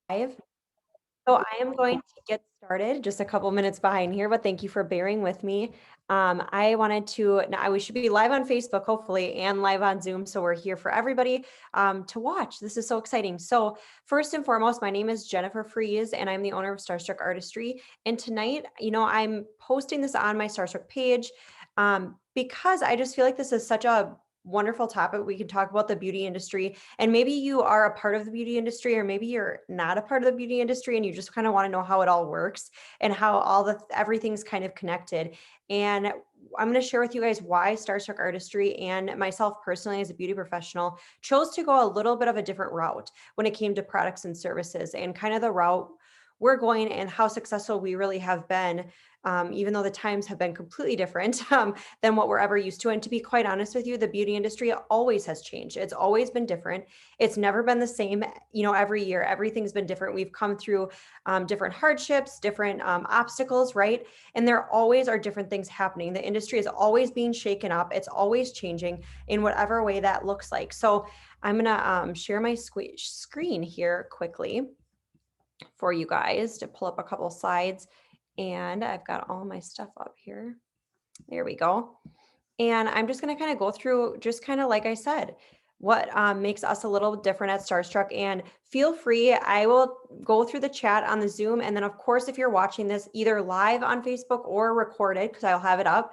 Live. So I am going to get started just a couple minutes behind here, but thank you for bearing with me. I wanted to, now we should be live on Facebook, hopefully, and live on Zoom. So we're here for everybody to watch. This is so exciting. So first and foremost, my name is Jennifer Fries, and I'm the owner of Starstruck Artistry. And tonight, I'm posting this on my Starstruck page because I just feel like this is such a wonderful topic. We can talk about the beauty industry, and maybe you are a part of the beauty industry, or maybe you're not a part of the beauty industry and you just kind of want to know how it all works and how everything's kind of connected. And I'm going to share with you guys why Starstruck Artistry and myself personally as a beauty professional chose to go a little bit of a different route when it came to products and services, and kind of the route we're going and how successful we really have been, even though the times have been completely different than what we're ever used to. And to be quite honest with you, the beauty industry always has changed. It's always been different. It's never been the same, every year. Everything's been different. We've come through different hardships, different obstacles, right? And there always are different things happening. The industry is always being shaken up. It's always changing in whatever way that looks like. So I'm going to share my screen here quickly for you guys to pull up a couple slides. And I've got all my stuff up here. There we go. And I'm just going to kind of go through, just kind of like I said, what makes us a little different at Starstruck. And feel free, I will go through the chat on the Zoom. And then of course, if you're watching this either live on Facebook or recorded, because I'll have it up,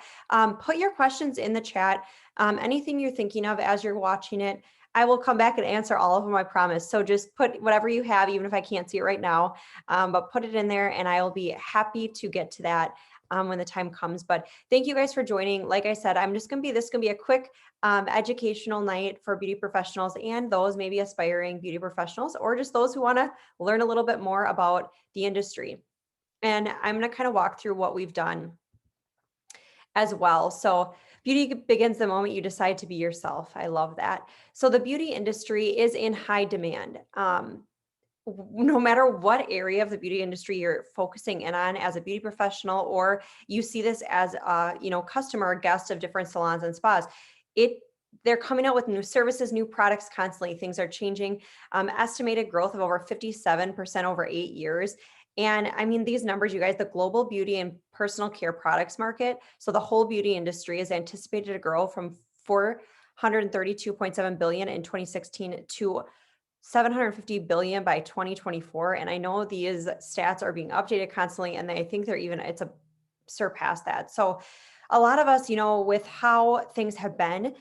put your questions in the chat. Anything you're thinking of as you're watching it, I will come back and answer all of them, I promise. So just put whatever you have, even if I can't see it right now, but put it in there and I will be happy to get to that when the time comes. But thank you guys for joining. Like I said, this is going to be a quick educational night for beauty professionals and those maybe aspiring beauty professionals, or just those who want to learn a little bit more about the industry. And I'm going to kind of walk through what we've done as well. So beauty begins the moment you decide to be yourself. I love that. So the beauty industry is in high demand. No matter what area of the beauty industry you're focusing in on as a beauty professional, or you see this as a customer or guest of different salons and spas, they're coming out with new services, new products constantly. Things are changing. Estimated growth of over 57% over 8 years. And I mean, these numbers, you guys, the global beauty and personal care products market, so the whole beauty industry, is anticipated to grow from 432.7 billion in 2016 to 750 billion by 2024. And I know these stats are being updated constantly, and I think it's a surpass that. So a lot of us, with how things have been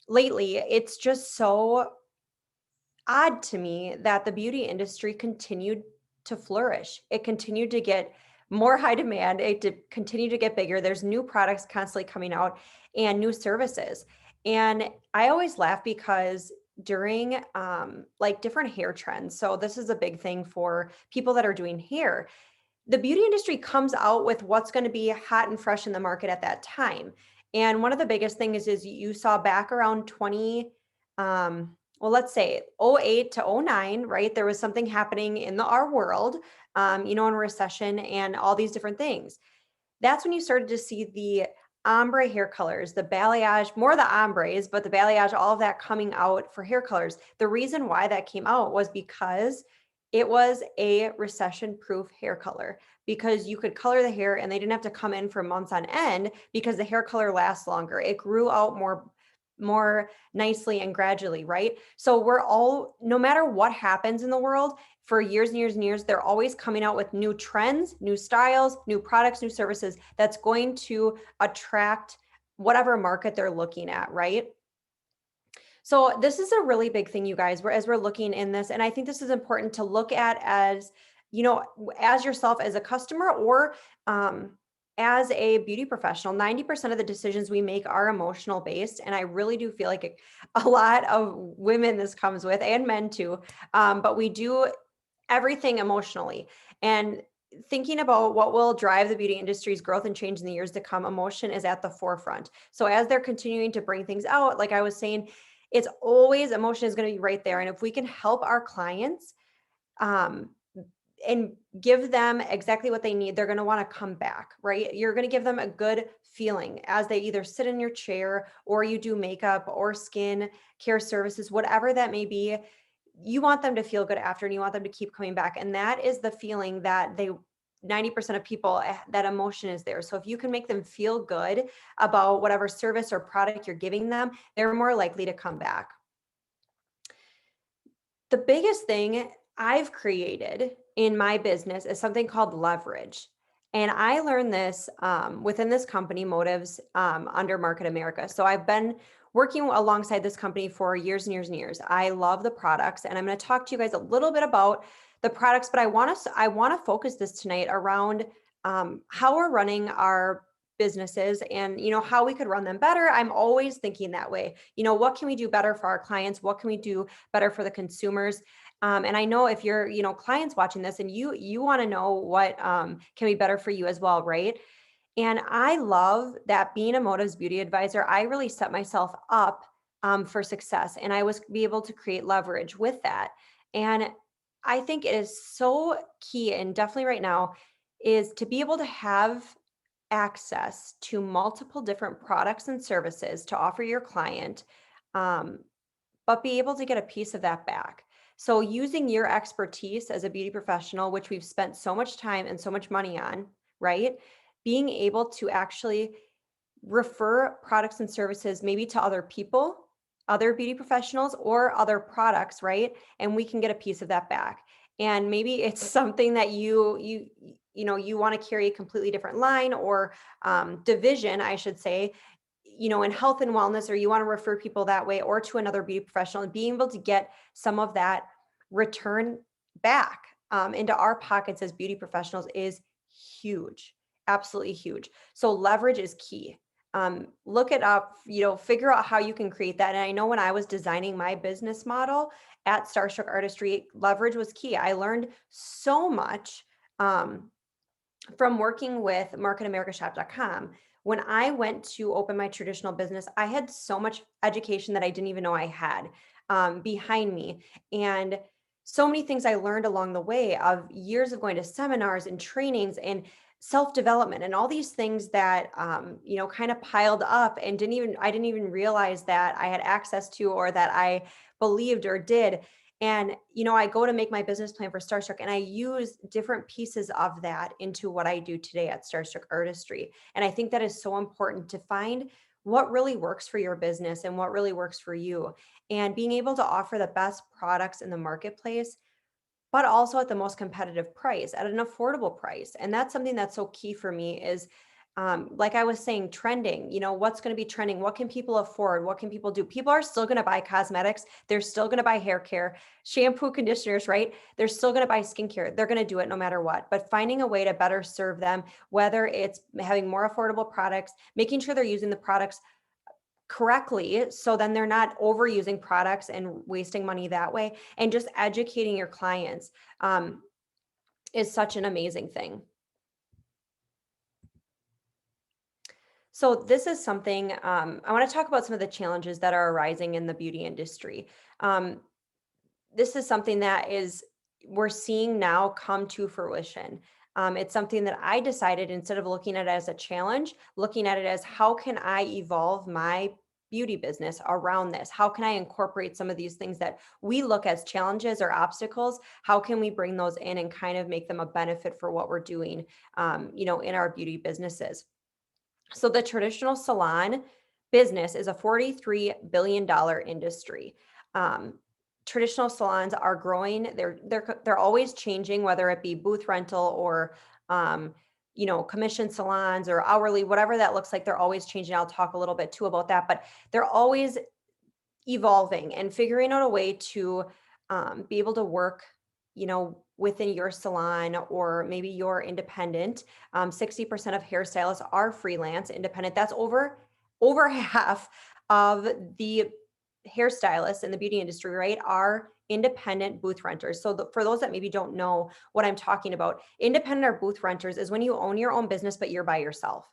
lately, it's just so odd to me that the beauty industry continued to flourish. It continued to get more high demand. It did continue to get bigger. There's new products constantly coming out and new services. And I always laugh because during like different hair trends, so this is a big thing for people that are doing hair, the beauty industry comes out with what's going to be hot and fresh in the market at that time. And one of the biggest things is you saw back around 20, well, let's say 08 to 09, right? There was something happening in our world, in recession and all these different things. That's when you started to see the ombre hair colors, the balayage, more the ombres, but the balayage, all of that coming out for hair colors. The reason why that came out was because it was a recession-proof hair color, because you could color the hair and they didn't have to come in for months on end because the hair color lasts longer. It grew out more nicely and gradually, right? So no matter what happens in the world, for years and years and years, they're always coming out with new trends, new styles, new products, new services that's going to attract whatever market they're looking at, right? So this is a really big thing, you guys, as we're looking in this. And I think this is important to look at as, as yourself as a customer, or as a beauty professional. 90% of the decisions we make are emotional based. And I really do feel like a lot of women this comes with, and men too. But we do everything emotionally. And thinking about what will drive the beauty industry's growth and change in the years to come, emotion is at the forefront. So as they're continuing to bring things out, like I was saying, it's always, emotion is going to be right there. And if we can help our clients and give them exactly what they need, they're going to want to come back, right? You're going to give them a good feeling as they either sit in your chair, or you do makeup or skin care services, whatever that may be. you want them to feel good after, and you want them to keep coming back. And that is the feeling that 90% of people, that emotion is there. So if you can make them feel good about whatever service or product you're giving them, they're more likely to come back. The biggest thing I've created in my business is something called leverage. And I learned this within this company, Motives, under Market America. So I've been working alongside this company for years and years and years. I love the products, and I'm going to talk to you guys a little bit about the products, but I want to focus this tonight around how we're running our businesses, and how we could run them better. I'm always thinking that way. What can we do better for our clients? What can we do better for the consumers? And I know if you're, clients watching this, and you want to know what can be better for you as well, right? And I love that being a Motives beauty advisor, I really set myself up for success, and I was be able to create leverage with that. And I think it is so key, and definitely right now, is to be able to have access to multiple different products and services to offer your client, um, but be able to get a piece of that back. So, using your expertise as a beauty professional, which we've spent so much time and so much money on, right? Being able to actually refer products and services maybe to other people, other beauty professionals, or other products, right? And we can get a piece of that back. And maybe it's something that you want to carry a completely different line or division, I should say, in health and wellness, or you want to refer people that way or to another beauty professional, and being able to get some of that return back into our pockets as beauty professionals is huge, absolutely huge. So leverage is key. Look it up, figure out how you can create that. And I know when I was designing my business model at Starstruck Artistry, leverage was key. I learned so much from working with marketamericashop.com. When I went to open my traditional business, I had so much education that I didn't even know I had behind me. And so many things I learned along the way of years of going to seminars and trainings and self-development and all these things that kind of piled up, and I didn't even realize that I had access to, or that I believed or did. And I go to make my business plan for Starstruck, and I use different pieces of that into what I do today at Starstruck Artistry. And I think that is so important to find what really works for your business and what really works for you, and being able to offer the best products in the marketplace, but also at the most competitive price, at an affordable price. And that's something that's so key for me is, like I was saying, trending, what's going to be trending? What can people afford? What can people do? People are still going to buy cosmetics. They're still going to buy hair care, shampoo, conditioners, right? They're still going to buy skincare. They're going to do it no matter what, but finding a way to better serve them, whether it's having more affordable products, making sure they're using the products correctly, so then they're not overusing products and wasting money that way, and just educating your clients is such an amazing thing. So this is something I want to talk about, some of the challenges that are arising in the beauty industry. This is something that we're seeing now come to fruition. It's something that I decided, instead of looking at it as a challenge, looking at it as, how can I evolve my beauty business around this? How can I incorporate some of these things that we look as challenges or obstacles? How can we bring those in and kind of make them a benefit for what we're doing, in our beauty businesses? So the traditional salon business is a $43 billion industry. Traditional salons are growing. They're always changing, whether it be booth rental or commission salons or hourly, whatever that looks like. They're always changing. I'll talk a little bit too about that, but they're always evolving and figuring out a way to be able to work, within your salon, or maybe you're independent. 60% of hairstylists are freelance, independent. That's over half of the hairstylists in the beauty industry, right, are independent booth renters. So for those that maybe don't know what I'm talking about, independent or booth renters is when you own your own business, but you're by yourself.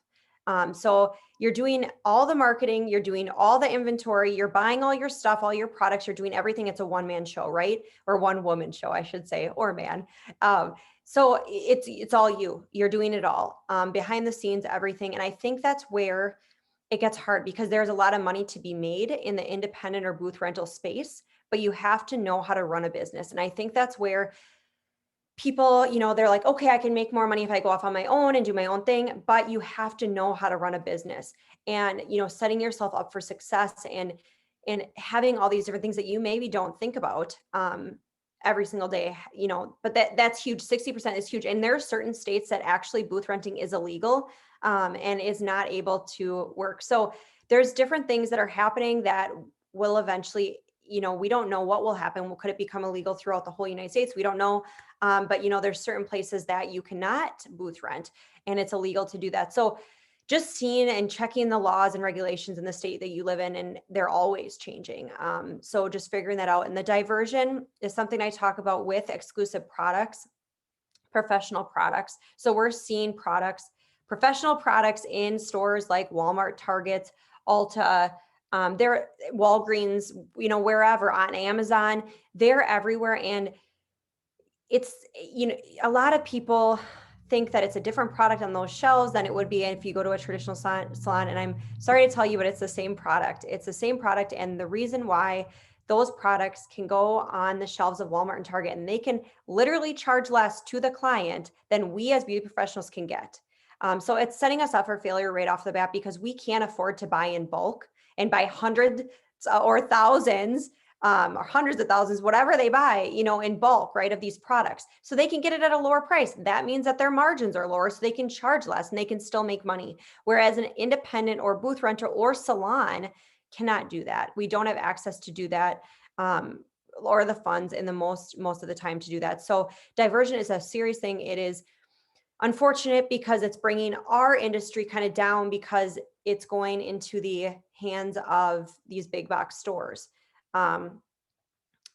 So you're doing all the marketing, you're doing all the inventory, you're buying all your stuff, all your products, you're doing everything. It's a one-man show, right? Or one-woman show, I should say, or man. So it's all you. You're doing it all, behind the scenes, everything. And I think that's where it gets hard, because there's a lot of money to be made in the independent or booth rental space, but you have to know how to run a business. And I think that's where people, they're like, okay, I can make more money if I go off on my own and do my own thing, but you have to know how to run a business and, setting yourself up for success and having all these different things that you maybe don't think about every single day, but that's huge. 60% is huge. And there are certain states that actually booth renting is illegal and is not able to work. So there's different things that are happening that will eventually, we don't know what will happen. Could it become illegal throughout the whole United States? We don't know. But there's certain places that you cannot booth rent and it's illegal to do that. So just seeing and checking the laws and regulations in the state that you live in, and they're always changing. So just figuring that out. And the diversion is something I talk about with exclusive products, professional products. So we're seeing professional products in stores like Walmart, Target, Ulta, they're Walgreens, wherever, on Amazon, they're everywhere. And it's, a lot of people think that it's a different product on those shelves than it would be if you go to a traditional salon. And I'm sorry to tell you, but it's the same product. It's the same product. And the reason why those products can go on the shelves of Walmart and Target, and they can literally charge less to the client than we as beauty professionals can get. So it's setting us up for failure right off the bat because we can't afford to buy in bulk and buy hundreds or thousands or hundreds of thousands, whatever they buy, in bulk, right, of these products. So they can get it at a lower price. That means that their margins are lower, so they can charge less and they can still make money. Whereas an independent or booth renter or salon cannot do that. We don't have access to do that. Or the funds in the most of the time to do that. So diversion is a serious thing. It is unfortunate because it's bringing our industry kind of down because it's going into the hands of these big box stores.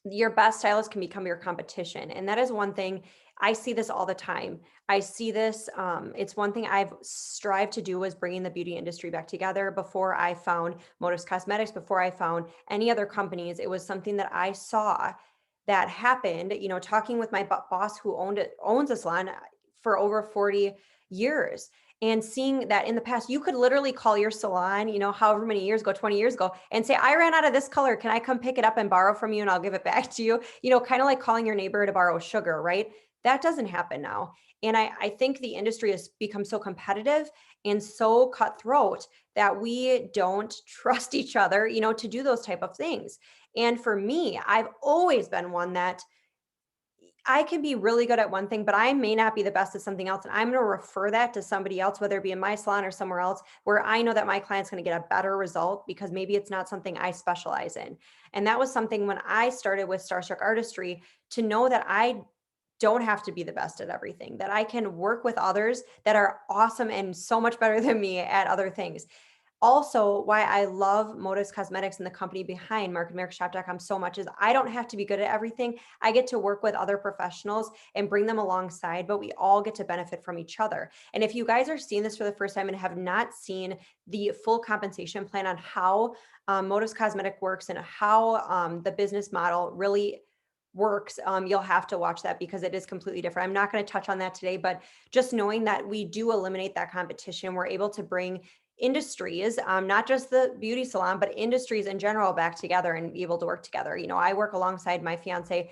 Your best stylist can become your competition. And that is one thing. I see this all the time. I see this. It's one thing I've strived to do was bringing the beauty industry back together. Before I found Motives Cosmetics, before I found any other companies, it was something that I saw that happened, talking with my boss who owns a salon for over 40 years. And seeing that in the past, you could literally call your salon, however many years ago, 20 years ago, and say, I ran out of this color. Can I come pick it up and borrow from you and I'll give it back to you? Kind of like calling your neighbor to borrow sugar, right? That doesn't happen now. And I think the industry has become so competitive and so cutthroat that we don't trust each other, to do those type of things. And for me, I've always been one that I can be really good at one thing, but I may not be the best at something else. And I'm going to refer that to somebody else, whether it be in my salon or somewhere else, where I know that my client's going to get a better result because maybe it's not something I specialize in. And that was something when I started with Starstruck Artistry, to know that I don't have to be the best at everything, that I can work with others that are awesome and so much better than me at other things. Also, why I love Motives Cosmetics and the company behind marketamericaShop.com so much is I don't have to be good at everything. I get to work with other professionals and bring them alongside, but we all get to benefit from each other. And if you guys are seeing this for the first time and have not seen the full compensation plan on how Motives Cosmetic works and how the business model really works, you'll have to watch that because it is completely different. I'm not going to touch on that today, but just knowing that we do eliminate that competition, we're able to bring industries, not just the beauty salon, but industries in general back together and be able to work together. I work alongside my fiance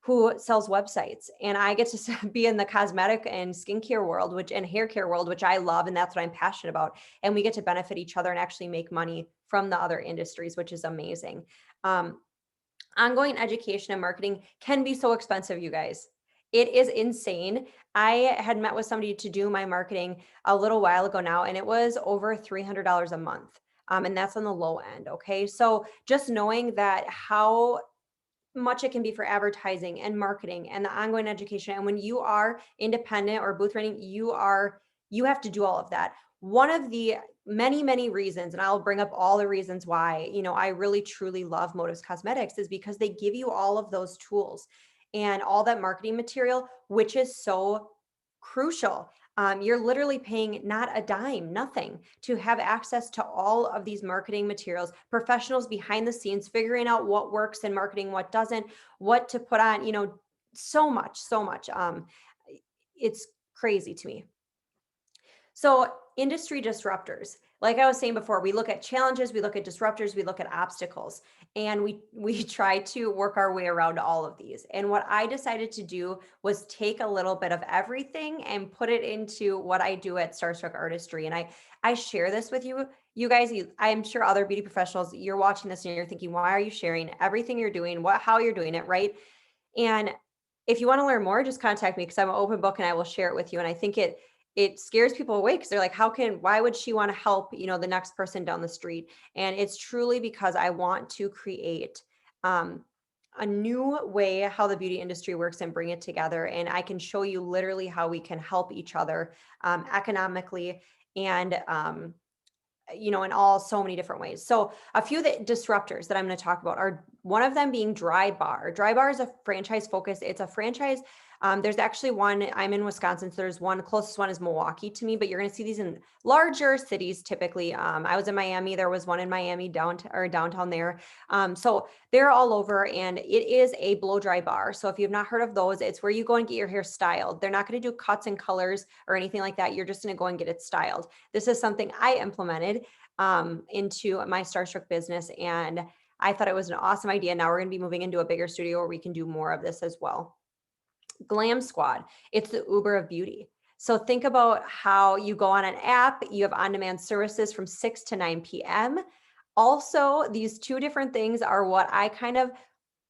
who sells websites, and I get to be in the cosmetic and skincare world, and hair care world, which I love. And that's what I'm passionate about. And we get to benefit each other and actually make money from the other industries, which is amazing. Ongoing education and marketing can be so expensive, you guys. It is insane. I had met with somebody to do my marketing a little while ago now, and it was over $300 a month. And that's on the low end. Okay. So just knowing that how much it can be for advertising and marketing and the ongoing education. And when you are independent or booth renting, you have to do all of that. One of the many reasons, and I'll bring up all the reasons why, I really truly love Motives Cosmetics, is because they give you all of those tools and all that marketing material, which is so crucial. You're literally paying not a dime, nothing, to have access to all of these marketing materials, professionals behind the scenes, figuring out what works in marketing, what doesn't, what to put on, so much. It's crazy to me. So industry disruptors, like I was saying before, we look at challenges, we look at disruptors, we look at obstacles, and we try to work our way around all of these. And what I decided to do was take a little bit of everything and put it into what I do at Starstruck Artistry. And I share this with you guys. I'm sure other beauty professionals, you're watching this and you're thinking, why are you sharing everything you're doing, how you're doing it, right? And if you want to learn more, just contact me because I'm an open book and I will share it with you. And I think it scares people away because they're like, why would she want to help, the next person down the street? And it's truly because I want to create a new way how the beauty industry works and bring it together. And I can show you literally how we can help each other economically and in all so many different ways. So a few of the disruptors that I'm going to talk about are one of them being Dry Bar. Dry Bar is a franchise focus. It's a franchise. There's actually one, I'm in Wisconsin, so there's one, closest one is Milwaukee to me, but you're going to see these in larger cities typically. I was in Miami. There was one in Miami downtown there. So they're all over, and it is a blow dry bar. So if you've not heard of those, it's where you go and get your hair styled. They're not going to do cuts and colors or anything like that. You're just going to go and get it styled. This is something I implemented into my Starstruck business, and I thought it was an awesome idea. Now we're going to be moving into a bigger studio where we can do more of this as well. Glam Squad, it's the Uber of beauty. So think about how you go on an app, you have on-demand services from 6 to 9 p.m. Also, these two different things are what I kind of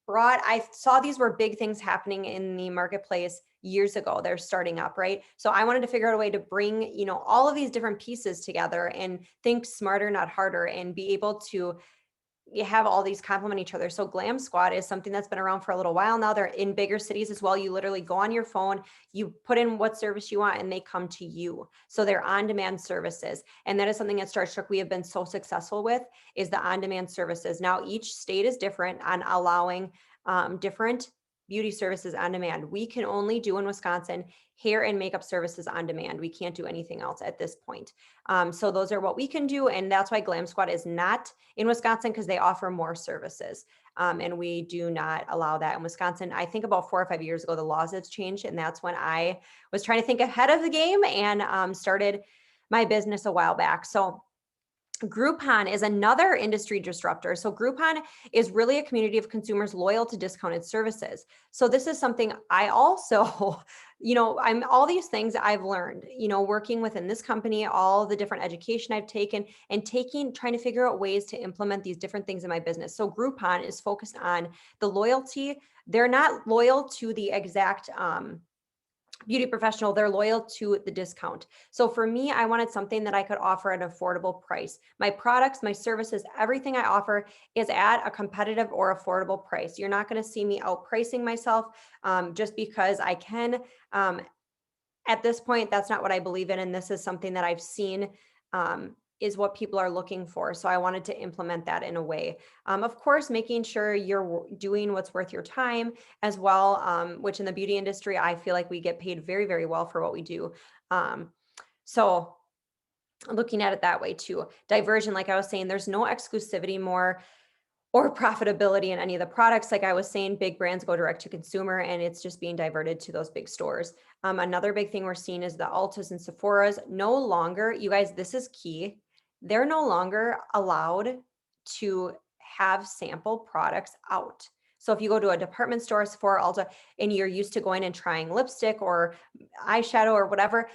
brought. I saw these were big things happening in the marketplace years ago. They're starting up, right? So I wanted to figure out a way to bring, all of these different pieces together and think smarter, not harder, and be able to you have all these complement each other. So Glam Squad is something that's been around for a little while now. They're in bigger cities as well. You literally go on your phone, you put in what service you want, and they come to you. So they're on-demand services. And that is something at Starstruck we have been so successful with, is the on-demand services. Now, each state is different on allowing different beauty services on demand. We can only do in Wisconsin hair and makeup services on demand. We can't do anything else at this point. So those are what we can do. And that's why Glam Squad is not in Wisconsin, because they offer more services. And we do not allow that in Wisconsin. I think about 4 or 5 years ago, the laws have changed. And that's when I was trying to think ahead of the game and started my business a while back. So Groupon is another industry disruptor. So Groupon is really a community of consumers loyal to discounted services. So this is something I also, I'm all these things I've learned, working within this company, all the different education I've taken and trying to figure out ways to implement these different things in my business. So Groupon is focused on the loyalty. They're not loyal to the exact, beauty professional, they're loyal to the discount. So for me, I wanted something that I could offer at an affordable price. My products, my services, everything I offer is at a competitive or affordable price. You're not going to see me outpricing myself just because I can. At this point, that's not what I believe in. And this is something that I've seen is what people are looking for. So I wanted to implement that in a way. Of course, making sure you're doing what's worth your time as well, which in the beauty industry, I feel like we get paid very, very well for what we do. So looking at it that way too. Diversion, like I was saying, there's no exclusivity more or profitability in any of the products. Like I was saying, big brands go direct to consumer and it's just being diverted to those big stores. Another big thing we're seeing is the Ultas and Sephoras no longer, you guys, this is key. They're no longer allowed to have sample products out. So if you go to a department store, Sephora, Ulta, and you're used to going and trying lipstick or eyeshadow or whatever,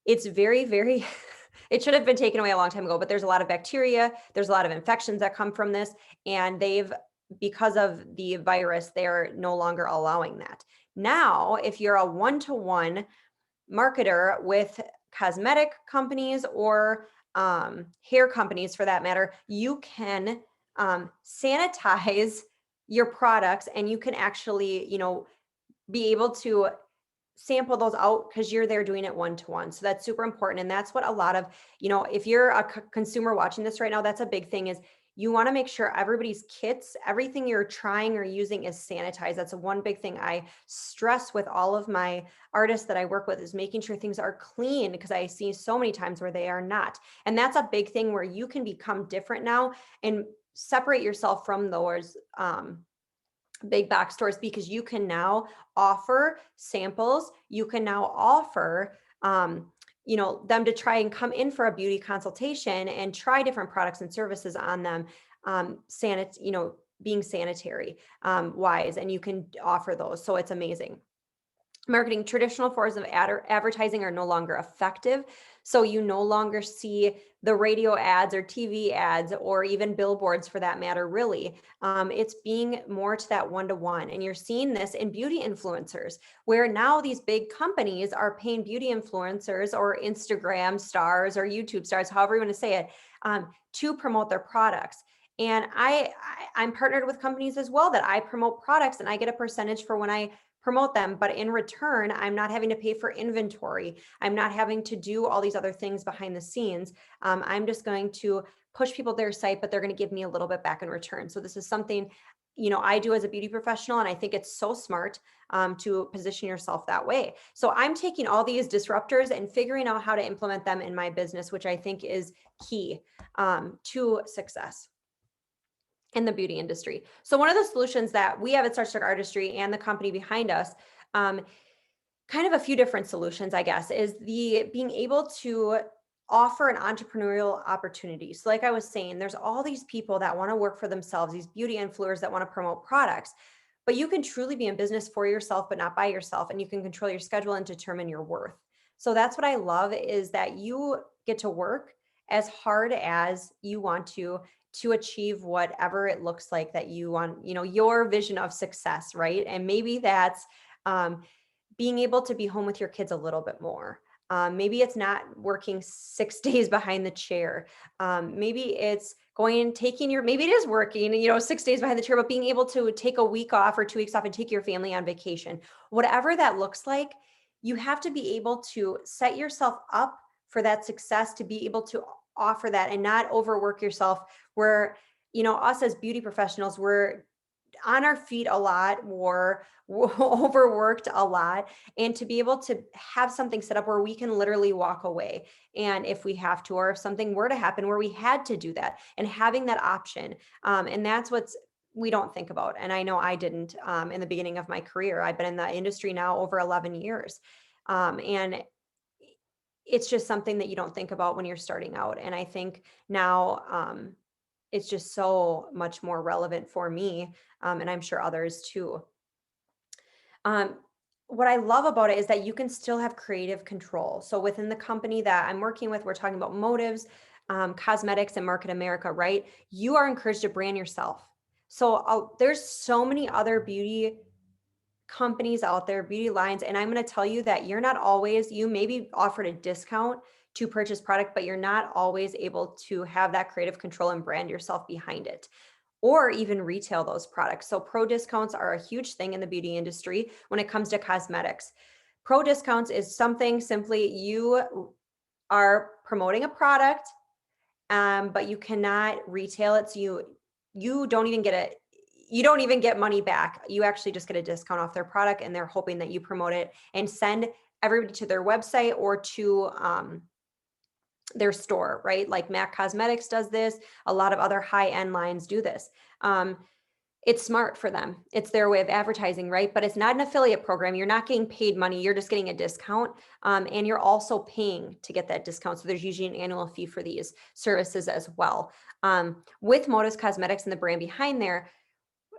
it's very, very, it should have been taken away a long time ago, but there's a lot of bacteria, there's a lot of infections that come from this, and because of the virus, they're no longer allowing that. Now, if you're a one-to-one marketer with cosmetic companies or hair companies for that matter, you can sanitize your products and you can actually, be able to sample those out because you're there doing it one-to-one. So that's super important. And that's what a lot of, if you're a consumer watching this right now, that's a big thing is you want to make sure everybody's kits, everything you're trying or using is sanitized. That's one big thing I stress with all of my artists that I work with is making sure things are clean because I see so many times where they are not. And that's a big thing where you can become different now and separate yourself from those, big box stores because you can now offer samples. You can now offer them to try and come in for a beauty consultation and try different products and services on them, being sanitary wise, and you can offer those. So it's amazing. Marketing, traditional forms of advertising are no longer effective. So you no longer see the radio ads or TV ads or even billboards for that matter, really. It's being more to that one-to-one. And you're seeing this in beauty influencers, where now these big companies are paying beauty influencers or Instagram stars or YouTube stars, however you want to say it, to promote their products. And I'm partnered with companies as well that I promote products, and I get a percentage for when I promote them, but in return, I'm not having to pay for inventory. I'm not having to do all these other things behind the scenes. I'm just going to push people to their site, but they're going to give me a little bit back in return. So this is something, I do as a beauty professional, and I think it's so smart to position yourself that way. So I'm taking all these disruptors and figuring out how to implement them in my business, which I think is key to success in the beauty industry. So one of the solutions that we have at Starstruck Artistry and the company behind us, kind of a few different solutions, I guess, is the being able to offer an entrepreneurial opportunity. So like I was saying, there's all these people that want to work for themselves, these beauty influencers that want to promote products, but you can truly be in business for yourself, but not by yourself. And you can control your schedule and determine your worth. So that's what I love, is that you get to work as hard as you want to achieve whatever it looks like that you want, your vision of success, right? And maybe that's being able to be home with your kids a little bit more. Maybe it's not working 6 days behind the chair. Maybe it's maybe it is working, 6 days behind the chair, but being able to take a week off or 2 weeks off and take your family on vacation. Whatever that looks like, you have to be able to set yourself up for that success, to be able to offer that and not overwork yourself. Where, us as beauty professionals, we're on our feet a lot, we're overworked a lot, and to be able to have something set up where we can literally walk away, and if we have to, or if something were to happen where we had to do that, and having that option, and that's what's we don't think about. And I know I didn't in the beginning of my career. I've been in the industry now over 11 years, and it's just something that you don't think about when you're starting out. And I think now it's just so much more relevant for me, and I'm sure others too. Um, what I love about it is that you can still have creative control. So within the company that I'm working with, we're talking about Motives, Cosmetics, and Market America, right? You are encouraged to brand yourself. So there's so many other beauty companies out there, beauty lines, and I'm going to tell you that you may be offered a discount to purchase product, but you're not always able to have that creative control and brand yourself behind it, or even retail those products. So pro discounts are a huge thing in the beauty industry when it comes to cosmetics. Pro discounts is something simply you are promoting a product, but you cannot retail it. So you don't even get money back. You actually just get a discount off their product, and they're hoping that you promote it and send everybody to their website or to their store, right? Like MAC Cosmetics does this. A lot of other high-end lines do this. It's smart for them. It's their way of advertising, right? But it's not an affiliate program. You're not getting paid money. You're just getting a discount. And you're also paying to get that discount. So there's usually an annual fee for these services as well. With Motives Cosmetics and the brand behind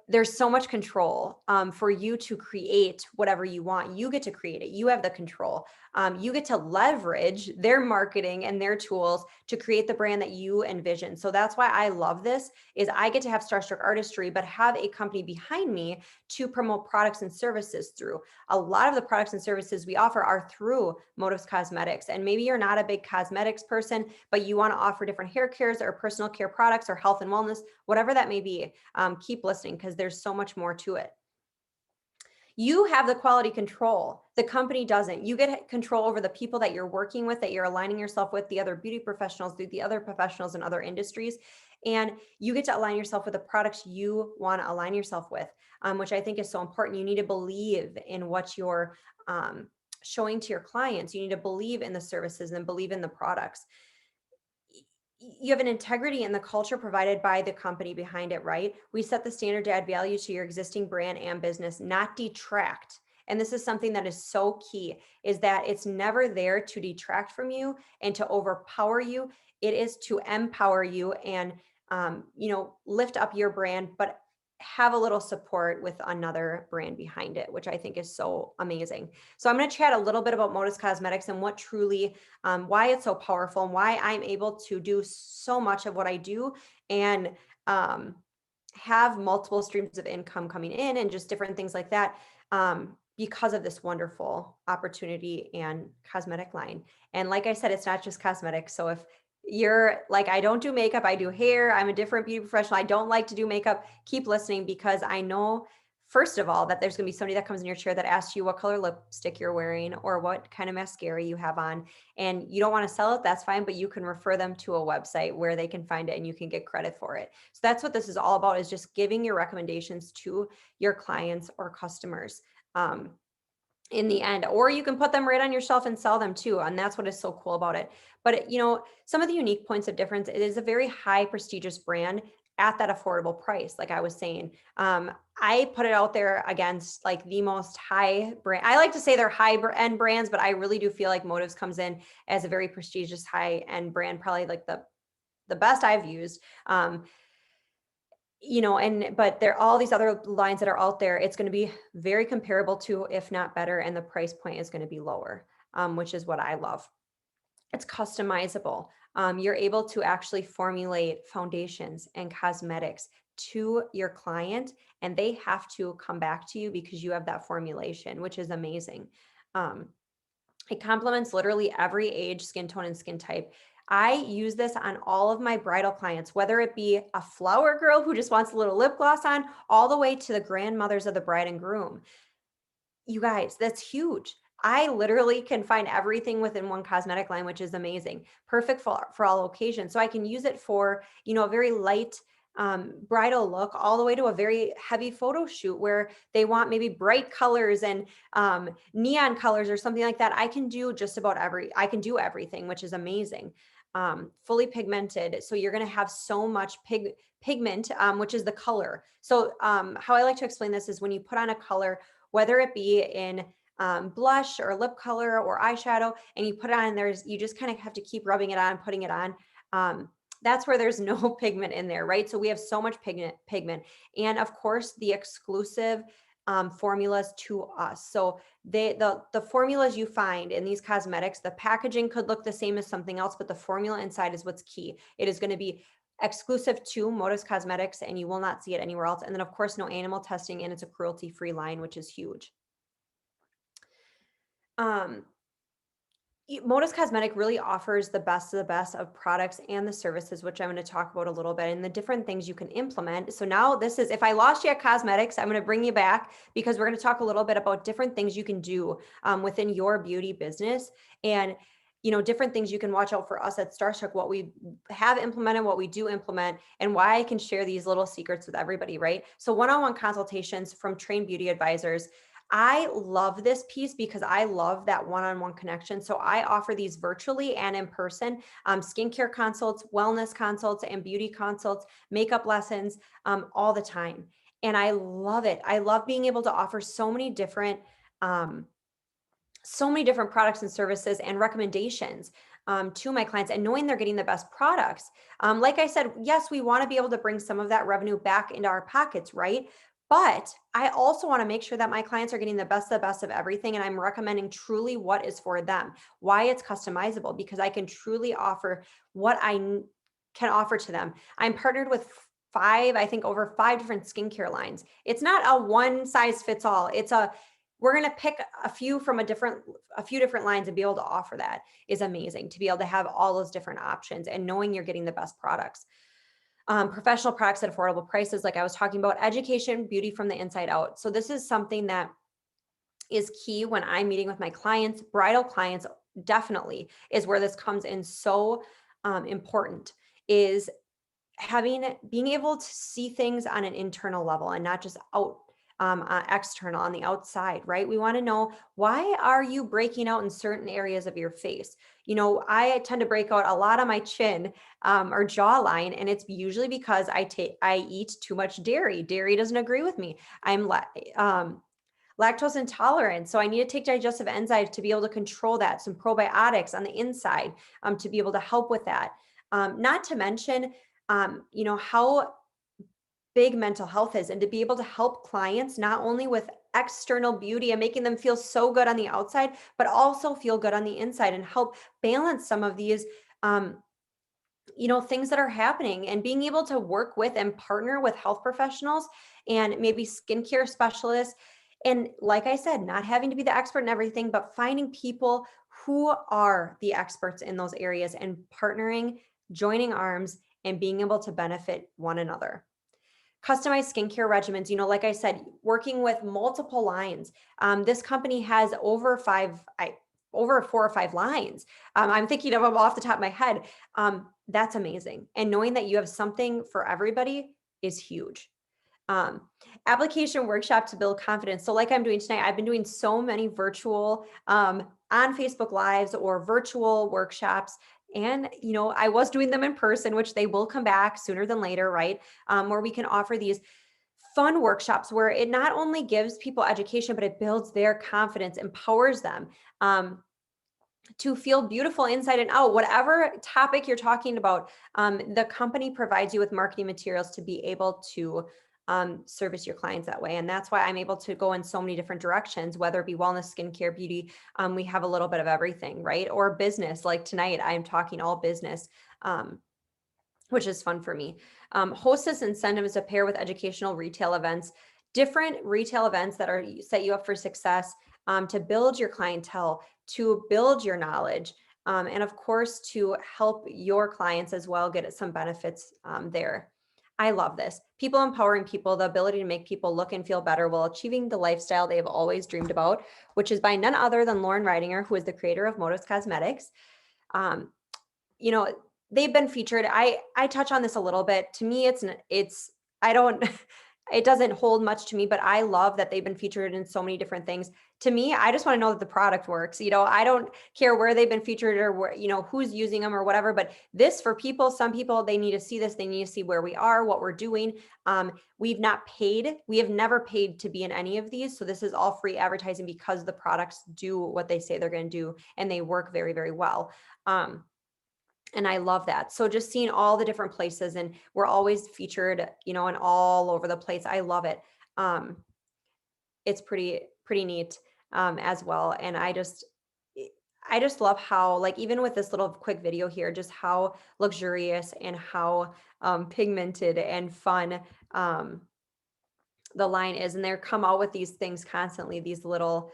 there's so much control for you to create whatever you want. You get to create it. You have the control. You get to leverage their marketing and their tools to create the brand that you envision. So that's why I love this, is I get to have Starstruck Artistry, but have a company behind me to promote products and services through. A lot of the products and services we offer are through Motives Cosmetics. And maybe you're not a big cosmetics person, but you want to offer different hair cares or personal care products or health and wellness, whatever that may be. Keep listening, because there's so much more to it. You have the quality control. The company doesn't. You get control over the people that you're working with, that you're aligning yourself with, the other beauty professionals, the other professionals in other industries. And you get to align yourself with the products you want to align yourself with, which I think is so important. You need to believe in what you're showing to your clients. You need to believe in the services and believe in the products. You have an integrity in the culture provided by the company behind it, right? We set the standard to add value to your existing brand and business, not detract. And this is something that is so key, is that it's never there to detract from you and to overpower you. It is to empower you and, lift up your brand, but have a little support with another brand behind it, which I think is so amazing. So I'm going to chat a little bit about Modus Cosmetics and what truly, why it's so powerful and why I'm able to do so much of what I do and have multiple streams of income coming in and just different things like that, because of this wonderful opportunity and cosmetic line. And like I said, it's not just cosmetics. So if you're like, I don't do makeup, I do hair, I'm a different beauty professional, I don't like to do makeup, keep listening, because I know, first of all, that there's going to be somebody that comes in your chair that asks you what color lipstick you're wearing or what kind of mascara you have on, and you don't want to sell it, that's fine, but you can refer them to a website where they can find it and you can get credit for it. So that's what this is all about, is just giving your recommendations to your clients or customers. In the end, or you can put them right on your shelf and sell them too. And that's what is so cool about it. But some of the unique points of difference, it is a very high prestigious brand at that affordable price. Like I was saying, I put it out there against like the most high brand. I like to say they're high end brands, but I really do feel like Motives comes in as a very prestigious high end brand, probably like the best I've used. But there are all these other lines that are out there. It's going to be very comparable to, if not better, and the price point is going to be lower, which is what I love. It's customizable. You're able to actually formulate foundations and cosmetics to your client, and they have to come back to you because you have that formulation, which is amazing. It complements literally every age, skin tone, and skin type. I use this on all of my bridal clients, whether it be a flower girl who just wants a little lip gloss on, all the way to the grandmothers of the bride and groom. You guys, that's huge. I literally can find everything within one cosmetic line, which is amazing. Perfect for all occasions. So I can use it for, a very light bridal look, all the way to a very heavy photo shoot where they want maybe bright colors and neon colors or something like that. I can do I can do everything, which is amazing. Fully pigmented. So you're going to have so much pigment, which is the color. So how I like to explain this is when you put on a color, whether it be in blush or lip color or eyeshadow, and you put it on, you just kind of have to keep rubbing it on, putting it on. That's where there's no pigment in there, right? So we have so much pigment. And of course, the exclusive formulas to us. So the formulas you find in these cosmetics, the packaging could look the same as something else, but the formula inside is what's key. It is going to be exclusive to Modus Cosmetics, and you will not see it anywhere else. And then of course, no animal testing, and it's a cruelty-free line, which is huge. Modus Cosmetic really offers the best of the best of products and the services, which I'm going to talk about a little bit, and the different things you can implement. So now this is, if I lost you at cosmetics, I'm going to bring you back because we're going to talk a little bit about different things you can do within your beauty business, and different things you can watch out for us at Starstruck, what we have implemented, what we do implement, and why I can share these little secrets with everybody, right? So one-on-one consultations from trained beauty advisors. I love this piece because I love that one-on-one connection. So I offer these virtually and in person, skincare consults, wellness consults, and beauty consults, makeup lessons, all the time. And I love it. I love being able to offer so many different products and services and recommendations to my clients, and knowing they're getting the best products. Like I said, yes, we want to be able to bring some of that revenue back into our pockets, right? But I also want to make sure that my clients are getting the best of everything. And I'm recommending truly what is for them, why it's customizable, because I can truly offer what I can offer to them. I'm partnered with over five different skincare lines. It's not a one size fits all. We're going to pick a few from a few different lines and be able to offer. That is amazing, to be able to have all those different options and knowing you're getting the best products. Professional products at affordable prices, like I was talking about, education, beauty from the inside out. So this is something that is key when I'm meeting with my clients. Bridal clients definitely is where this comes in so important, is being able to see things on an internal level and not just external, on the outside, right? We want to know, why are you breaking out in certain areas of your face? I tend to break out a lot on my chin or jawline, and it's usually because I eat too much dairy. Dairy doesn't agree with me. I'm lactose intolerance. So I need to take digestive enzymes to be able to control that, some probiotics on the inside to be able to help with that. Not to mention, how big mental health is, and to be able to help clients not only with external beauty and making them feel so good on the outside, but also feel good on the inside and help balance some of these um, things that are happening, and being able to work with and partner with health professionals and maybe skincare specialists. And like I said, not having to be the expert in everything, but finding people who are the experts in those areas and partnering, joining arms, and being able to benefit one another. Customized skincare regimens, like I said, working with multiple lines. This company has over 4 or 5 lines. I'm thinking of them off the top of my head. That's amazing. And knowing that you have something for everybody is huge. Um, Application workshop to build confidence. So like I'm doing tonight, I've been doing so many virtual on Facebook Lives or virtual workshops. And, I was doing them in person, which they will come back sooner than later, right? Where we can offer these fun workshops where it not only gives people education, but it builds their confidence, empowers them. To feel beautiful inside and out, whatever topic you're talking about, the company provides you with marketing materials to be able to service your clients that way. And that's why I'm able to go in so many different directions, whether it be wellness, skincare, beauty. We have a little bit of everything, right? Or business. Like tonight, I'm talking all business. Which is fun for me. Hostess incentives to pair with educational retail events, different retail events that are set you up for success, to build your clientele, to build your knowledge, and of course, to help your clients as well get some benefits there. I love this. People empowering people, the ability to make people look and feel better while achieving the lifestyle they have always dreamed about, which is by none other than Lauren Reidinger, who is the creator of Modus Cosmetics. Um, you know, they've been featured. I touch on this a little bit. To me, it's I don't it doesn't hold much to me, but I love that they've been featured in so many different things. To me, I just want to know that the product works. I don't care where they've been featured or where, who's using them or whatever, but this for people, some people, they need to see this. They need to see where we are, what we're doing. We have never paid to be in any of these. So this is all free advertising because the products do what they say they're going to do and they work very, very well. And I love that. So just seeing all the different places, and we're always featured, and all over the place. I love it. It's pretty neat as well. And I just love how, like, even with this little quick video here, just how luxurious and how pigmented and fun the line is. And they're come out with these things constantly, these little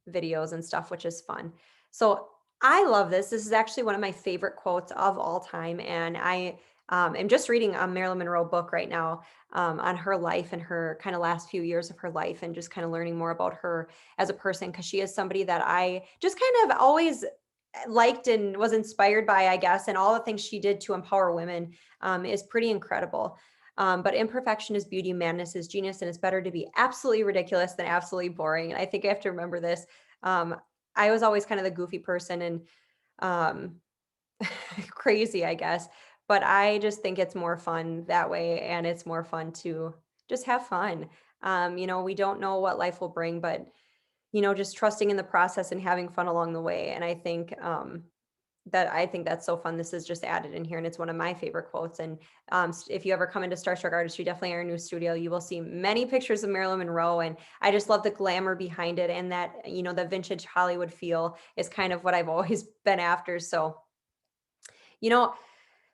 videos and stuff, which is fun. So I love this. This is actually one of my favorite quotes of all time. And I am just reading a Marilyn Monroe book right now on her life and her kind of last few years of her life, and just kind of learning more about her as a person, because she is somebody that I just kind of always liked and was inspired by, I guess, and all the things she did to empower women is pretty incredible. But imperfection is beauty, madness is genius, and it's better to be absolutely ridiculous than absolutely boring. And I think I have to remember this. I was always kind of the goofy person and um, crazy, I guess, but I just think it's more fun that way. And it's more fun to just have fun. We don't know what life will bring, but, just trusting in the process and having fun along the way. And I think that's so fun. This is just added in here, and it's one of my favorite quotes. And if you ever come into Starstruck Artistry, definitely our new studio, you will see many pictures of Marilyn Monroe. And I just love the glamour behind it, and that, the vintage Hollywood feel is kind of what I've always been after. So,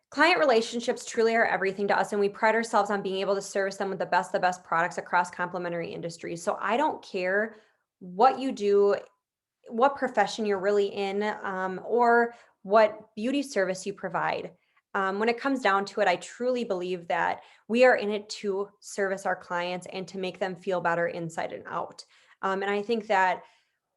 client relationships truly are everything to us, and we pride ourselves on being able to service them with the best products across complementary industries. So I don't care what you do, what profession you're really in, or what beauty service you provide. When it comes down to it, I truly believe that we are in it to service our clients and to make them feel better inside and out. And I think that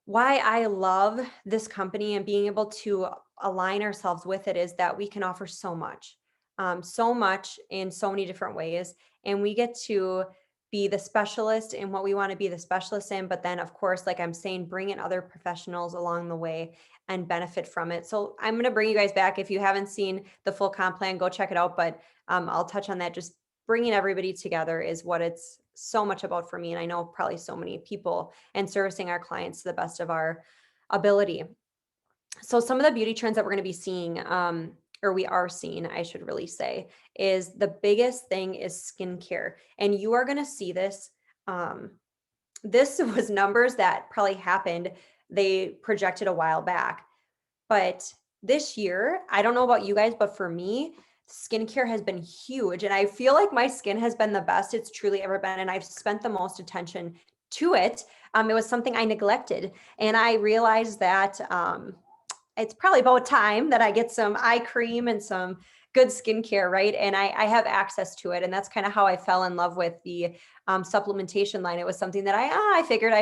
why I love this company and being able to align ourselves with it is that we can offer so much in so many different ways. And we get to be the specialist in what we want to be the specialist in. But then, of course, like I'm saying, bring in other professionals along the way and benefit from it. So I'm going to bring you guys back. If you haven't seen the full comp plan, go check it out. But I'll touch on that just bringing everybody together is what it's so much about for me. And I know probably so many people, and servicing our clients to the best of our ability. So some of the beauty trends that we're going to be seeing, or we are seeing, I should really say, is the biggest thing is skincare. And you are going to see this. This was numbers that probably happened. They projected a while back. But this year, I don't know about you guys, but for me, skincare has been huge. And I feel like my skin has been the best it's truly ever been. And I've spent the most attention to it. It was something I neglected. And I realized that it's probably about time that I get some eye cream and some good skincare, right? And I have access to it. And that's kind of how I fell in love with the supplementation line. It was something that I figured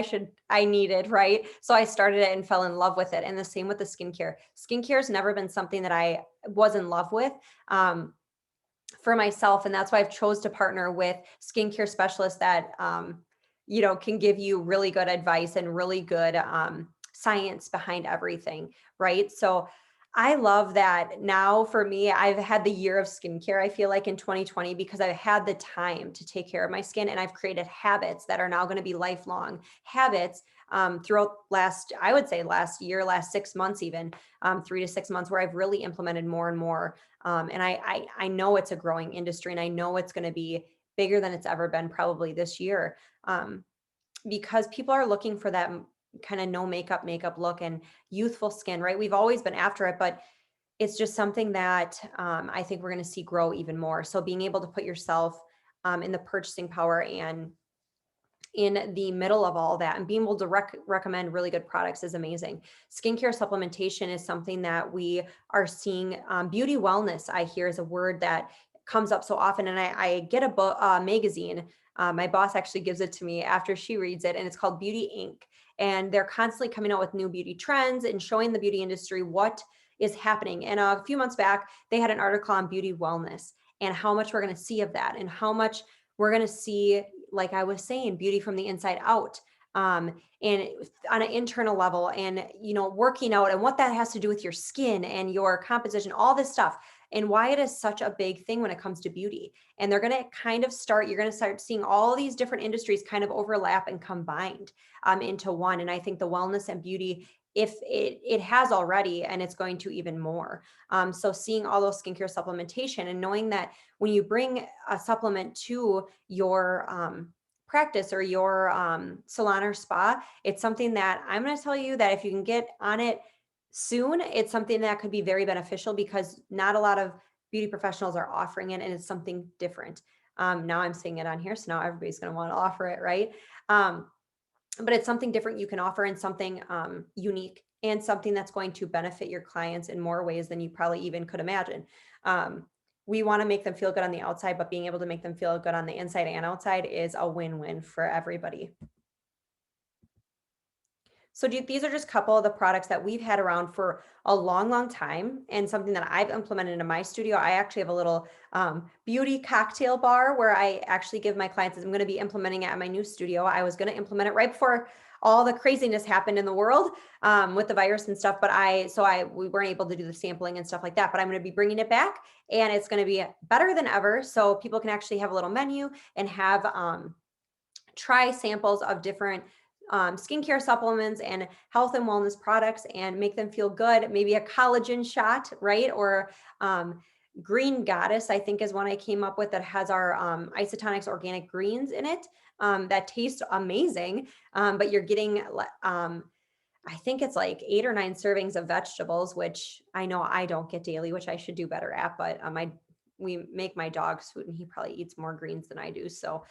I needed, right? So I started it and fell in love with it. And the same with the skincare. Skincare has never been something that I was in love with. For myself, and that's why I've chose to partner with skincare specialists that can give you really good advice and really good science behind everything, right? So I love that. Now for me, I've had the year of skincare, I feel like, in 2020, because I've had the time to take care of my skin, and I've created habits that are now going to be lifelong habits throughout I would say last year, last 6 months, even 3 to 6 months, where I've really implemented more and more. And I know it's a growing industry, and I know it's going to be bigger than it's ever been probably this year, because people are looking for that kind of no makeup look and youthful skin, right? We've always been after it, but it's just something that I think we're going to see grow even more. So being able to put yourself in the purchasing power and in the middle of all that, and being able to recommend really good products is amazing. Skincare supplementation is something that we are seeing. Beauty wellness, I hear, is a word that comes up so often. And I get a magazine. My boss actually gives it to me after she reads it, and it's called Beauty Inc. And they're constantly coming out with new beauty trends and showing the beauty industry what is happening. And a few months back, they had an article on beauty wellness and how much we're going to see of that, and how much we're going to see, like I was saying, beauty from the inside out, and on an internal level, and working out, and what that has to do with your skin and your composition, all this stuff, and why it is such a big thing when it comes to beauty. And they're going to you're going to start seeing all these different industries kind of overlap and combined into one. And I think the wellness and beauty, if it has already, and it's going to even more. So seeing all those skincare supplementation, and knowing that when you bring a supplement to your practice or your salon or spa, it's something that I'm going to tell you that if you can get on it soon, it's something that could be very beneficial, because not a lot of beauty professionals are offering it, and it's something different. Now I'm seeing it on here, so now everybody's going to want to offer it, right? But it's something different you can offer, and something unique, and something that's going to benefit your clients in more ways than you probably even could imagine. We want to make them feel good on the outside, but being able to make them feel good on the inside and outside is a win-win for everybody. So these are just a couple of the products that we've had around for a long, long time, and something that I've implemented in my studio. I actually have a little beauty cocktail bar where I actually give my clients, I'm going to be implementing it at my new studio. I was going to implement it right before all the craziness happened in the world with the virus and stuff, but we weren't able to do the sampling and stuff like that, but I'm going to be bringing it back, and it's going to be better than ever. So people can actually have a little menu and have try samples of different skincare supplements and health and wellness products, and make them feel good. Maybe a collagen shot, right? Or Green Goddess, I think, is one I came up with that has our isotonics organic greens in it that taste amazing. But you're getting, I think it's like 8 or 9 servings of vegetables, which I know I don't get daily, which I should do better at. But we make my dog's food, and he probably eats more greens than I do. So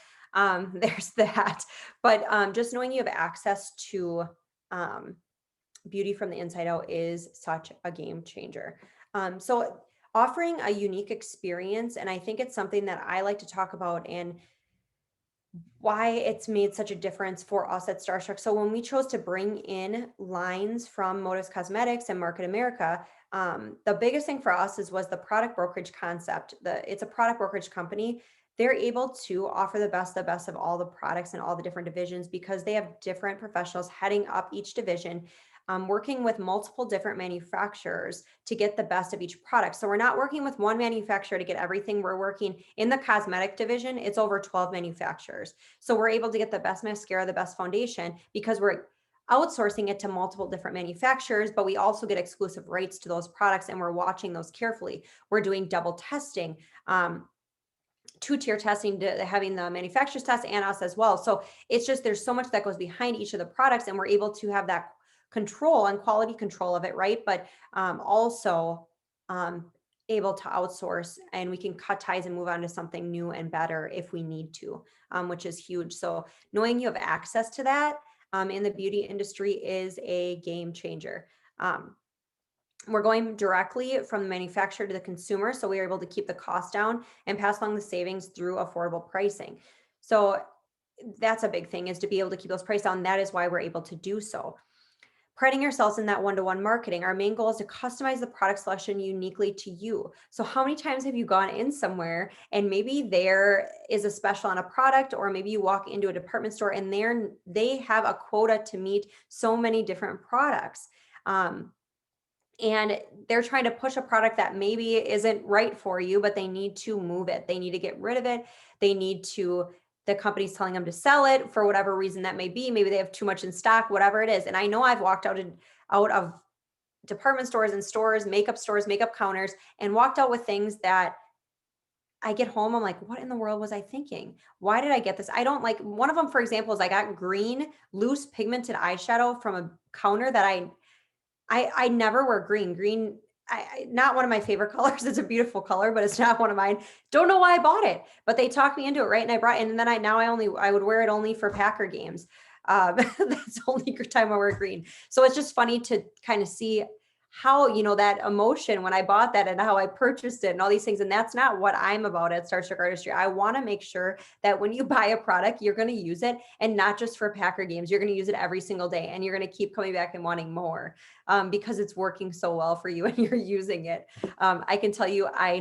there's that. But just knowing you have access to beauty from the inside out is such a game changer. So offering a unique experience, and I think it's something that I like to talk about, and why it's made such a difference for us at Starstruck. So when we chose to bring in lines from Modus Cosmetics and Market America, the biggest thing for us was the product brokerage concept. It's a product brokerage company. They're able to offer the best of all the products and all the different divisions, because they have different professionals heading up each division. working with multiple different manufacturers to get the best of each product. So we're not working with one manufacturer to get everything. We're working in the cosmetic division. It's over 12 manufacturers. So we're able to get the best mascara, the best foundation, because we're outsourcing it to multiple different manufacturers, but we also get exclusive rights to those products, and we're watching those carefully. We're doing double testing, two-tier testing, having the manufacturers test and us as well. So it's just, there's so much that goes behind each of the products, and we're able to have that control and quality control of it, right? But also able to outsource, and we can cut ties and move on to something new and better if we need to, which is huge. So knowing you have access to that in the beauty industry is a game changer. We're going directly from the manufacturer to the consumer, so we are able to keep the cost down and pass along the savings through affordable pricing. So that's a big thing, is to be able to keep those prices down. That is why we're able to do so. Priding ourselves in that one-to-one marketing. Our main goal is to customize the product selection uniquely to you. So how many times have you gone in somewhere and maybe there is a special on a product, or maybe you walk into a department store and they have a quota to meet so many different products. And they're trying to push a product that maybe isn't right for you, but they need to move it. They need to get rid of it. The company's telling them to sell it for whatever reason that may be. Maybe they have too much in stock, whatever it is. And I know I've walked out of department stores and stores, makeup counters, and walked out with things that I get home, I'm like, what in the world was I thinking? Why did I get this? I don't like, one of them, for example, is I got green loose pigmented eyeshadow from a counter that I never wear green. Green, not one of my favorite colors. It's a beautiful color, but it's not one of mine. Don't know why I bought it, but they talked me into it, right? And I brought it, and then I would wear it only for Packer games. That's the only time I wear green. So it's just funny to kind of see how, that emotion when I bought that and how I purchased it and all these things. And that's not what I'm about at Starstruck Artistry. I want to make sure that when you buy a product, you're going to use it, and not just for Packer games. You're going to use it every single day, and you're going to keep coming back and wanting more because it's working so well for you and you're using it. I can tell you, I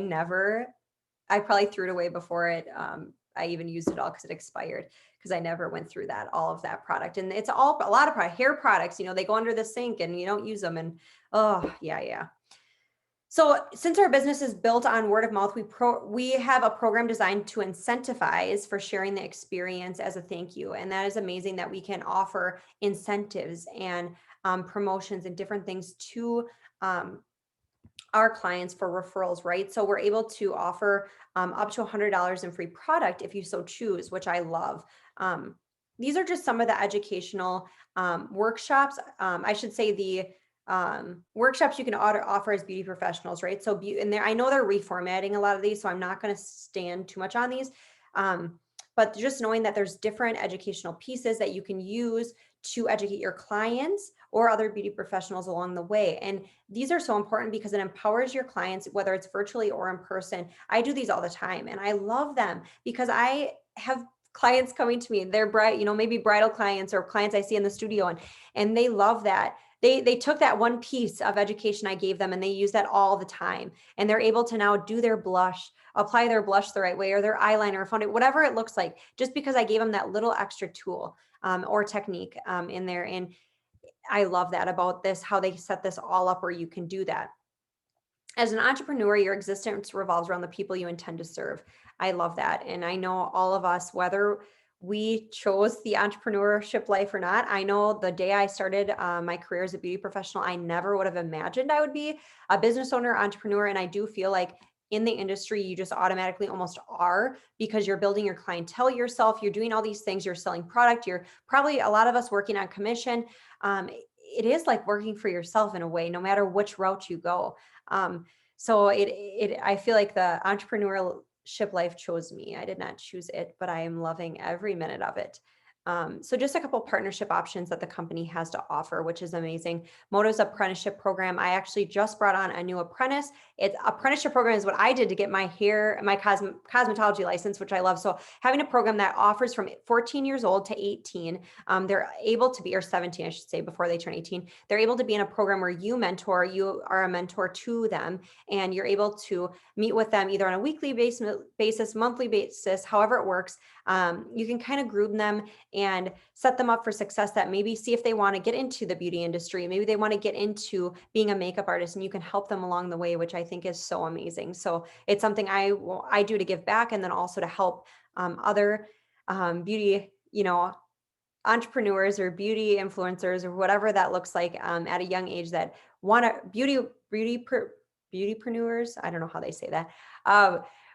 probably threw it away before I even used it all, because it expired, because I never went through all of that product. And it's a lot of hair products, they go under the sink and you don't use them. And oh yeah. So since our business is built on word of mouth, we have a program designed to incentivize for sharing the experience as a thank you. And that is amazing that we can offer incentives and promotions and different things to our clients for referrals, right? So we're able to offer up to $100 in free product if you so choose, which I love. These are just some of the educational workshops. I should say the workshops you can offer as beauty professionals, right? So I know they're reformatting a lot of these, so I'm not going to stand too much on these. But just knowing that there's different educational pieces that you can use to educate your clients or other beauty professionals along the way. And these are so important because it empowers your clients, whether it's virtually or in person. I do these all the time, and I love them because I have clients coming to me, they're maybe bridal clients or clients I see in the studio, and they love that. They took that one piece of education I gave them and they use that all the time. And they're able to now do their blush, apply their blush the right way, or their eyeliner or foundation, whatever it looks like, just because I gave them that little extra tool or technique in there. And I love that about this, how they set this all up where you can do that. As an entrepreneur, your existence revolves around the people you intend to serve. I love that. And I know all of us, whether we chose the entrepreneurship life or not, I know the day I started my career as a beauty professional, I never would have imagined I would be a business owner, entrepreneur. And I do feel like in the industry, you just automatically almost are, because you're building your clientele yourself. You're doing all these things. You're selling product. You're probably, a lot of us, working on commission. It is like working for yourself in a way, no matter which route you go. So I feel like the entrepreneurship life chose me. I did not choose it, but I am loving every minute of it. So just a couple partnership options that the company has to offer, which is amazing. Moto's apprenticeship program. I actually just brought on a new apprentice. It's apprenticeship program is what I did to get my cosmetology license, which I love. So having a program that offers from 14 years old to 18, they're able to be, or 17, I should say, before they turn 18, they're able to be in a program where you are a mentor to them, and you're able to meet with them either on a weekly basis, monthly basis, however it works. You can kind of groom them and set them up for success, that maybe see if they want to get into the beauty industry. Maybe they want to get into being a makeup artist, and you can help them along the way, which I think is so amazing. So it's something I do to give back, and then also to help other beauty, entrepreneurs or beauty influencers or whatever that looks like at a young age, that want to beautypreneurs. I don't know how they say that.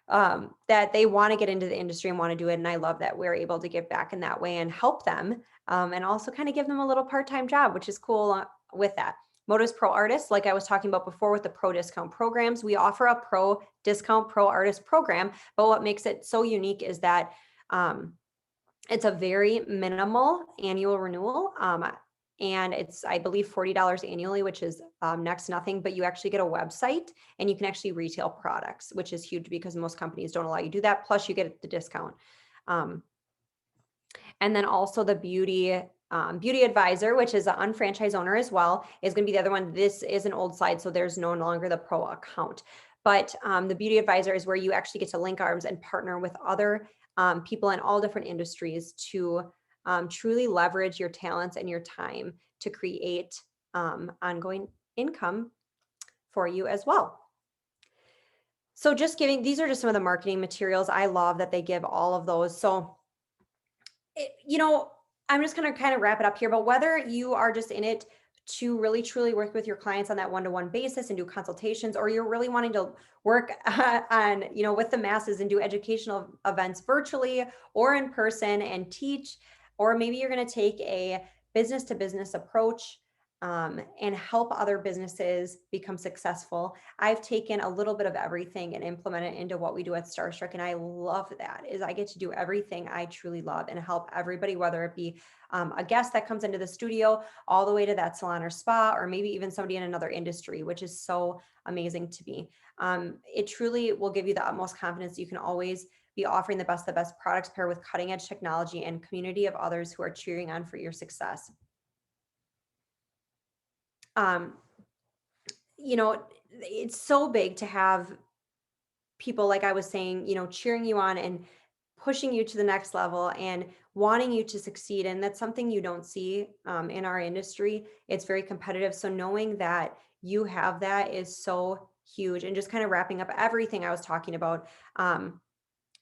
Um, that they want to get into the industry and want to do it. And I love that we're able to give back in that way and help them, and also kind of give them a little part-time job, which is cool with that. Motives Pro Artists, like I was talking about before with the pro discount programs, we offer a pro discount pro artist program. But what makes it so unique is that it's a very minimal annual renewal. And it's, I believe, $40 annually, which is next to nothing, but you actually get a website and you can actually retail products, which is huge because most companies don't allow you to do that. Plus you get the discount. And then also the beauty advisor, which is an unfranchised owner as well, is going to be the other one. This is an old slide, so there's no longer the pro account. But the beauty advisor is where you actually get to link arms and partner with other people in all different industries to truly leverage your talents and your time to create ongoing income for you as well. So just these are just some of the marketing materials. I love that they give all of those. So, I'm just going to kind of wrap it up here, but whether you are just in it to really truly work with your clients on that one-to-one basis and do consultations, or you're really wanting to work on, with the masses and do educational events virtually or in person and teach, or maybe you're going to take a business to business approach and help other businesses become successful. I've taken a little bit of everything and implemented it into what we do at Starstruck. And I love that, is I get to do everything I truly love and help everybody, whether it be a guest that comes into the studio, all the way to that salon or spa, or maybe even somebody in another industry, which is so amazing to me. It truly will give you the utmost confidence. You can always be offering the best products paired with cutting edge technology and community of others who are cheering on for your success. It's so big to have people, like I was saying, cheering you on and pushing you to the next level and wanting you to succeed. And that's something you don't see in our industry. It's very competitive. So knowing that you have that is so huge. And just kind of wrapping up everything I was talking about,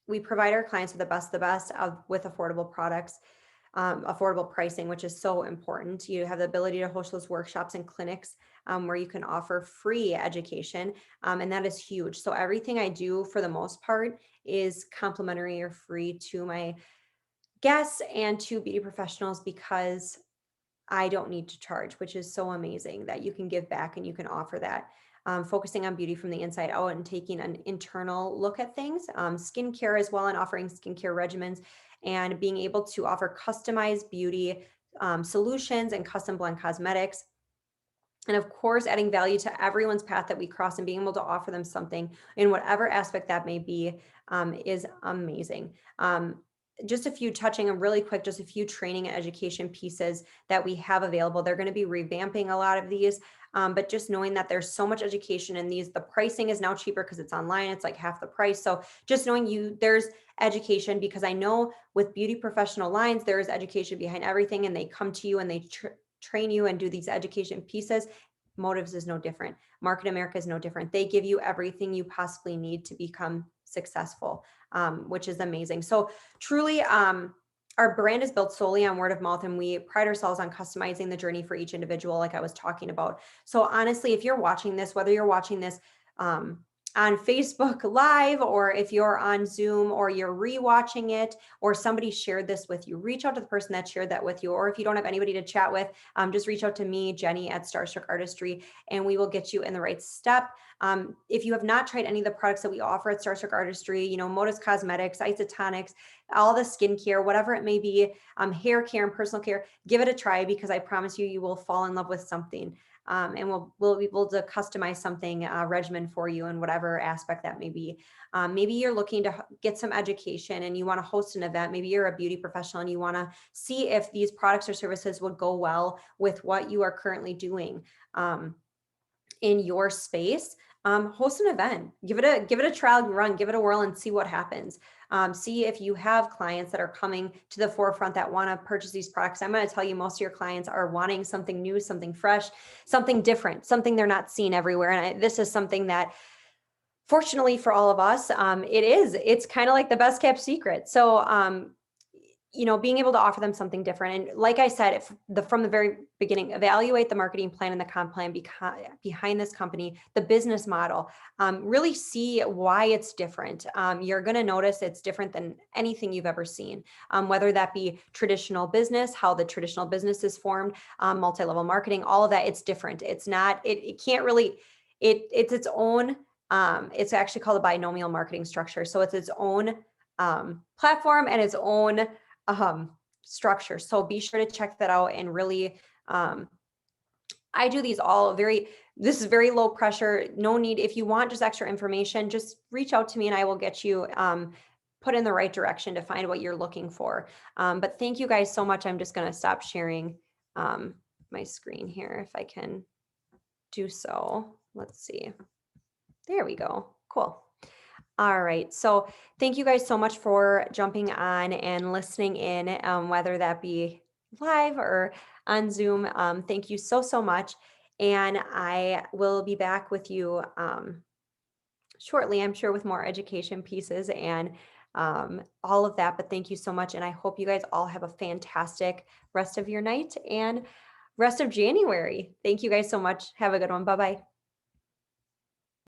we provide our clients with the best with affordable products. Affordable pricing, which is so important. You have the ability to host those workshops and clinics where you can offer free education, and that is huge. So everything I do, for the most part, is complimentary or free to my guests and to beauty professionals, because I don't need to charge, which is so amazing that you can give back and you can offer that. Focusing on beauty from the inside out and taking an internal look at things, skincare as well, and offering skincare regimens, and being able to offer customized beauty solutions and custom blend cosmetics. And of course, adding value to everyone's path that we cross and being able to offer them something in whatever aspect that may be is amazing. Just a few just a few training and education pieces that we have available. They're going to be revamping a lot of these, but just knowing that there's so much education in these. The pricing is now cheaper because it's online. It's like half the price. So just knowing there's education, because I know with beauty professional lines, there is education behind everything, and they come to you and they train you and do these education pieces. Motives is no different. Market America is no different. They give you everything you possibly need to become successful, which is amazing. So truly, our brand is built solely on word of mouth, and we pride ourselves on customizing the journey for each individual, like I was talking about. So honestly, if you're watching this, whether you're watching this on Facebook Live, or if you're on Zoom, or you're rewatching it, or somebody shared this with you, reach out to the person that shared that with you. Or if you don't have anybody to chat with, just reach out to me, Jenny at Starstruck Artistry, and we will get you in the right step. If you have not tried any of the products that we offer at Starstruck Artistry, Motives Cosmetics, Isotonics, all the skincare, whatever it may be, hair care and personal care, give it a try, because I promise you, you will fall in love with something. And we'll be able to customize something, regimen for you in whatever aspect that may be. Maybe you're looking to get some education and you want to host an event. Maybe you're a beauty professional and you want to see if these products or services would go well with what you are currently doing in your space. Host an event, give it a trial run, give it a whirl, and see what happens. See if you have clients that are coming to the forefront that want to purchase these products. I'm going to tell you, most of your clients are wanting something new, something fresh, something different, something they're not seeing everywhere. And this is something that, fortunately for all of us, it's kind of like the best kept secret. So, being able to offer them something different. And like I said, from the very beginning, evaluate the marketing plan and the comp plan behind this company, the business model, really see why it's different. You're going to notice it's different than anything you've ever seen, whether that be traditional business, how the traditional business is formed, multi-level marketing, all of that. It's different. It's not, it can't really, it's its own, it's actually called a binomial marketing structure. So it's its own platform and its own structure. So be sure to check that out. And really, I do these all this is very low pressure, no need. If you want just extra information, just reach out to me and I will get you put in the right direction to find what you're looking for. But thank you guys so much. I'm just going to stop sharing my screen here if I can do so. Let's see. There we go. Cool. All right. So thank you guys so much for jumping on and listening in, whether that be live or on Zoom. Thank you so, so much. And I will be back with you shortly, I'm sure, with more education pieces and all of that. But thank you so much. And I hope you guys all have a fantastic rest of your night and rest of January. Thank you guys so much. Have a good one. Bye-bye.